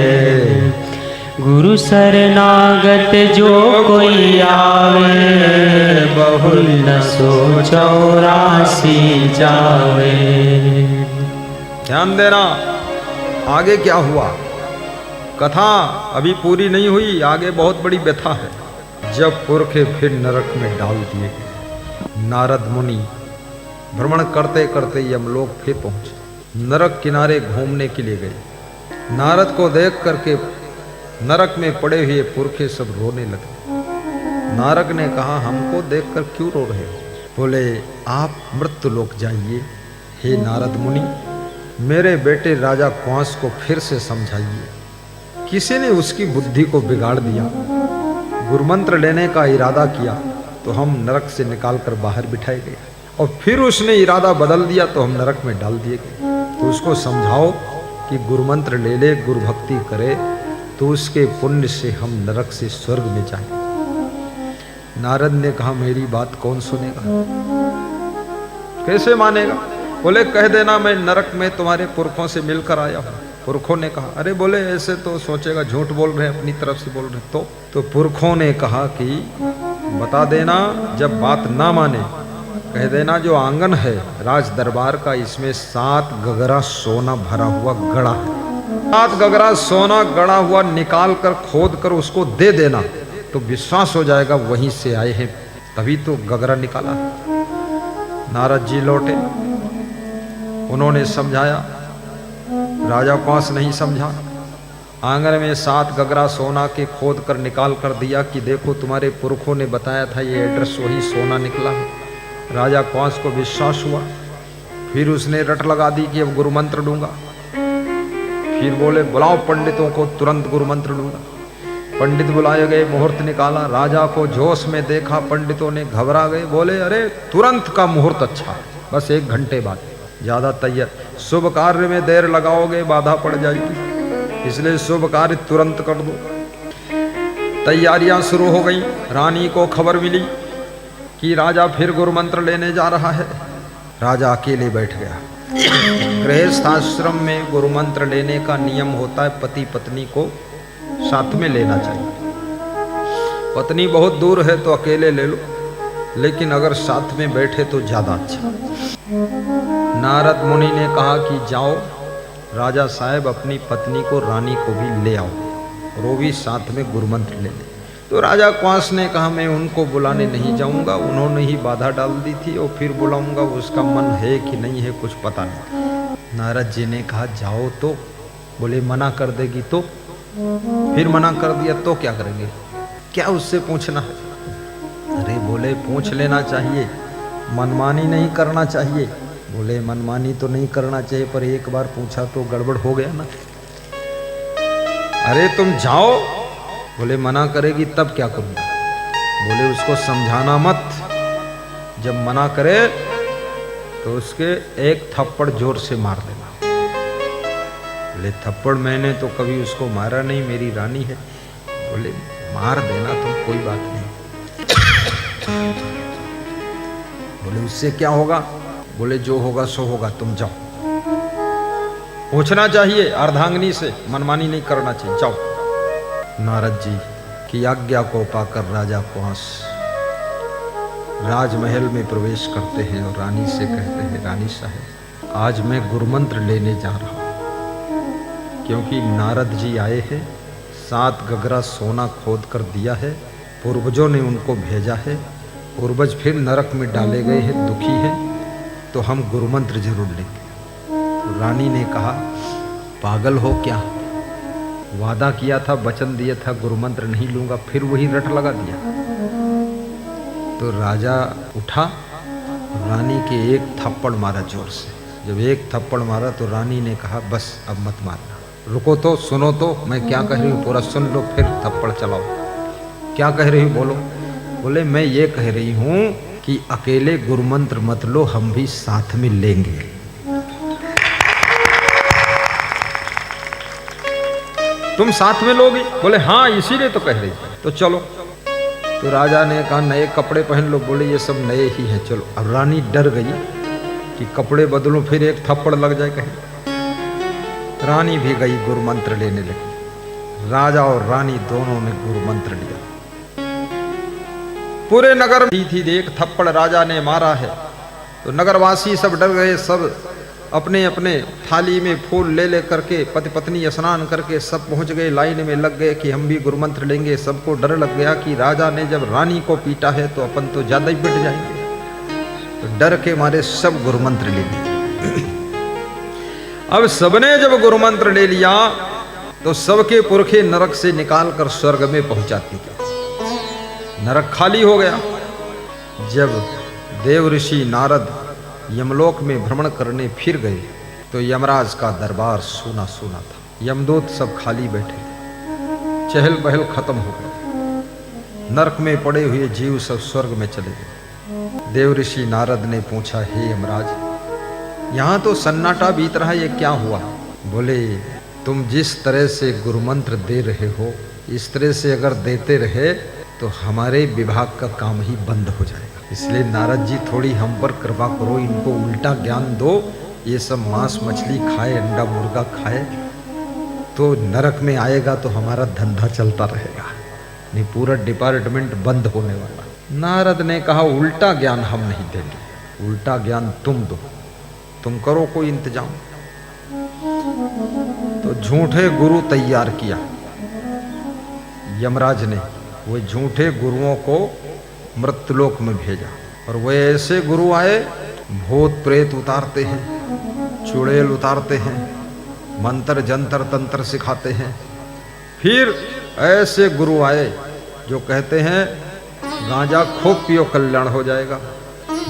गुरु शरणागत जो कोई आवे, बहुरी न सो 84 जावे। ध्यान देना, आगे क्या हुआ। कथा अभी पूरी नहीं हुई, आगे बहुत बड़ी व्यथा है। जब पुरखे फिर नरक में डाल दिए गए, नारद मुनि भ्रमण करते करते यमलोक फिर पहुंचे। नरक किनारे घूमने के लिए गए। नारद को देख करके नरक में पड़े हुए पुरखे सब रोने लगे। नारद ने कहा, हमको देखकर क्यों रो रहे हो? बोले, आप मृत्यु लोक जाइए। हे नारद मुनि, मेरे बेटे राजा कंस को फिर से समझाइए। किसी ने उसकी बुद्धि को बिगाड़ दिया, गुरुमंत्र लेने का इरादा किया तो हम नरक से निकालकर बाहर बिठाए गए, और फिर उसने इरादा बदल दिया तो हम नरक में डाल दिए गए। तो उसको समझाओ कि गुरुमंत्र ले ले, गुरु भक्ति करे तो उसके पुण्य से हम नरक से स्वर्ग में जाएं। नारद ने कहा, मेरी बात कौन सुनेगा, कैसे मानेगा? बोले, कह देना मैं नरक में तुम्हारे पुरखों से मिलकर आया हूँ। पुरखों ने कहा, अरे बोले ऐसे तो सोचेगा झूठ बोल रहे हैं, अपनी तरफ से बोल रहे हैं। तो पुरखों ने कहा कि बता देना, जब बात ना माने कह देना जो आंगन है राज दरबार का, इसमें 7 गगरा सोना भरा हुआ गड़ा है। 7 गगरा सोना गड़ा हुआ निकाल कर खोद कर उसको दे देना, तो विश्वास हो जाएगा वहीं से आए हैं, तभी तो गगरा निकाला है। नारद जी लौटे, उन्होंने समझाया, राजा कंस नहीं समझा। आंगन में 7 गगरा सोना के खोद कर निकाल कर दिया कि देखो तुम्हारे पुरखों ने बताया था, ये एड्रेस वही सोना निकला है। राजा कंस को विश्वास हुआ, फिर उसने रट लगा दी कि अब गुरुमंत्र दूंगा। फिर बोले, बुलाओ पंडितों को, तुरंत गुरुमंत्र दूंगा। पंडित बुलाए गए, मुहूर्त निकाला। राजा को जोश में देखा, पंडितों ने घबरा गए, बोले, अरे तुरंत का मुहूर्त अच्छा है, बस 1 घंटे बाद, ज्यादा तैयार, शुभ कार्य में देर लगाओगे बाधा पड़ जाएगी, इसलिए शुभ कार्य तुरंत कर दो। तैयारियां शुरू हो गई। रानी को खबर मिली कि राजा फिर गुरुमंत्र लेने जा रहा है। राजा अकेले बैठ गया। गृहस्थ आश्रम में गुरुमंत्र लेने का नियम होता है, पति पत्नी को साथ में लेना चाहिए। पत्नी बहुत दूर है तो अकेले ले लो, लेकिन अगर साथ में बैठे तो ज्यादा अच्छा। नारद मुनि ने कहा कि जाओ राजा साहब, अपनी पत्नी को, रानी को भी ले आओ, और वो भी साथ में गुरुमंत्र ले ले। तो राजा कंस ने कहा, मैं उनको बुलाने नहीं जाऊंगा, उन्होंने ही बाधा डाल दी थी, और फिर बुलाऊंगा, उसका मन है कि नहीं है कुछ पता नहीं। नारद जी ने कहा, जाओ तो। बोले, मना कर देगी तो? फिर मना कर दिया तो क्या करेंगे, क्या उससे पूछना है? अरे बोले, पूछ लेना चाहिए, मनमानी नहीं करना चाहिए। बोले, मनमानी तो नहीं करना चाहिए, पर एक बार पूछा तो गड़बड़ हो गया ना। अरे तुम जाओ। बोले, मना करेगी तब क्या करूंगा? बोले, उसको समझाना मत, जब मना करे तो उसके 1 थप्पड़ जोर से मार देना। बोले, थप्पड़ मैंने तो कभी उसको मारा नहीं, मेरी रानी है। बोले, मार देना तुम, कोई बात नहीं। बोले, उससे क्या होगा? बोले, जो होगा सो होगा, तुम जाओ। पूछना चाहिए अर्धांगिनी से, मनमानी नहीं करना चाहिए, जाओ। नारद जी की आज्ञा को पाकर राजा कंस राजमहल में प्रवेश करते हैं और रानी से कहते हैं, रानी साहब, आज मैं गुरुमंत्र लेने जा रहा हूँ, क्योंकि नारद जी आए हैं, 7 गगरा सोना खोद कर दिया है, पूर्वजों ने उनको भेजा है, पूर्वज फिर नरक में डाले गए हैं, दुखी हैं, तो हम गुरुमंत्र जरूर लेंगे। तो रानी ने कहा, पागल हो क्या, वादा किया था, वचन दिया था, गुरुमंत्र नहीं लूंगा, फिर वही रट लगा दिया। तो राजा उठा, रानी के 1 थप्पड़ मारा जोर से। जब 1 थप्पड़ मारा तो रानी ने कहा, बस अब मत मारना, रुको तो, सुनो तो, मैं क्या कह रही हूँ पूरा सुन लो, फिर थप्पड़ चलाओ। क्या कह रही हूँ बोलो? बोले, मैं ये कह रही हूँ कि अकेले गुरुमंत्र मत लो, हम भी साथ में लेंगे। तुम साथ में लोगी? बोले, हाँ इसीलिए तो कह रही थी, तो चलो। तो राजा ने कहा, नए कपड़े पहन लो। बोले, ये सब नए ही हैं, चलो। अब रानी डर गई कि कपड़े बदलो फिर 1 थप्पड़ लग जाए कहीं। रानी भी गई, गुरुमंत्र लेने लगी। राजा और रानी दोनों ने गुरुमंत्र लिया। पूरे नगर थी 1 थप्पड़ राजा ने मारा है, तो नगरवासी सब डर गए, सब अपने अपने थाली में फूल ले ले करके पति पत्नी स्नान करके सब पहुंच गए, लाइन में लग गए कि हम भी गुरु मंत्र लेंगे। सबको डर लग गया कि राजा ने जब रानी को पीटा है तो अपन तो ज्यादा ही पिट जाएंगे, तो डर के मारे सब गुरु मंत्र ले लिए। अब सबने जब गुरु मंत्र ले लिया तो सबके पुरखे नरक से निकालकर स्वर्ग में पहुंचाती थी। नरक खाली हो गया। जब देव ऋषि नारद यमलोक में भ्रमण करने फिर गए तो यमराज का दरबार सूना सूना था। यमदूत सब खाली बैठे, चहल पहल खत्म हो गई। नरक में पड़े हुए जीव सब स्वर्ग में चले गए। देव ऋषि नारद ने पूछा, हे यमराज, यहाँ तो सन्नाटा बीत रहा, ये क्या हुआ? बोले, तुम जिस तरह से गुरु मंत्र दे रहे हो इस तरह से अगर देते रहे तो हमारे विभाग का काम ही बंद हो जाएगा। इसलिए नारद जी थोड़ी हम पर कृपा करो, इनको उल्टा ज्ञान दो। ये सब मांस मछली खाए, अंडा मुर्गा खाए तो नरक में आएगा तो हमारा धंधा चलता रहेगा, नहीं पूरा डिपार्टमेंट बंद होने वाला। नारद ने कहा, उल्टा ज्ञान हम नहीं देंगे, उल्टा ज्ञान तुम दो, तुम करो कोई इंतजाम। तो झूठे गुरु तैयार किया यमराज ने। वो झूठे गुरुओं को मृत्युलोक में भेजा और वो ऐसे गुरु आए, भूत प्रेत उतारते हैं, चुड़ैल उतारते हैं, मंत्र जंतर तंत्र सिखाते हैं। फिर ऐसे गुरु आए जो कहते हैं गांजा खूब पियो कल्याण हो जाएगा,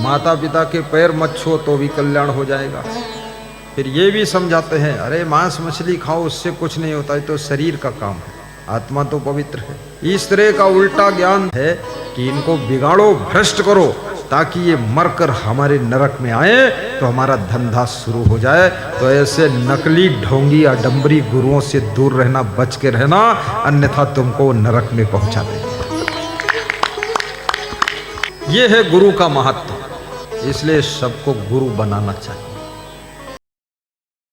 माता पिता के पैर मत छुओ तो भी कल्याण हो जाएगा। फिर ये भी समझाते हैं, अरे मांस मछली खाओ उससे कुछ नहीं होता, है तो शरीर का काम है, आत्मा तो पवित्र है। इस तरह का उल्टा ज्ञान है कि इनको बिगाड़ो, भ्रष्ट करो, ताकि ये मरकर हमारे नरक में आए तो हमारा धंधा शुरू हो जाए। तो ऐसे नकली ढोंगी आडंबरी गुरुओं से दूर रहना, बच के रहना, अन्यथा तुमको नरक में पहुंचा देंगे। ये है गुरु का महत्व, इसलिए सबको गुरु बनाना चाहिए।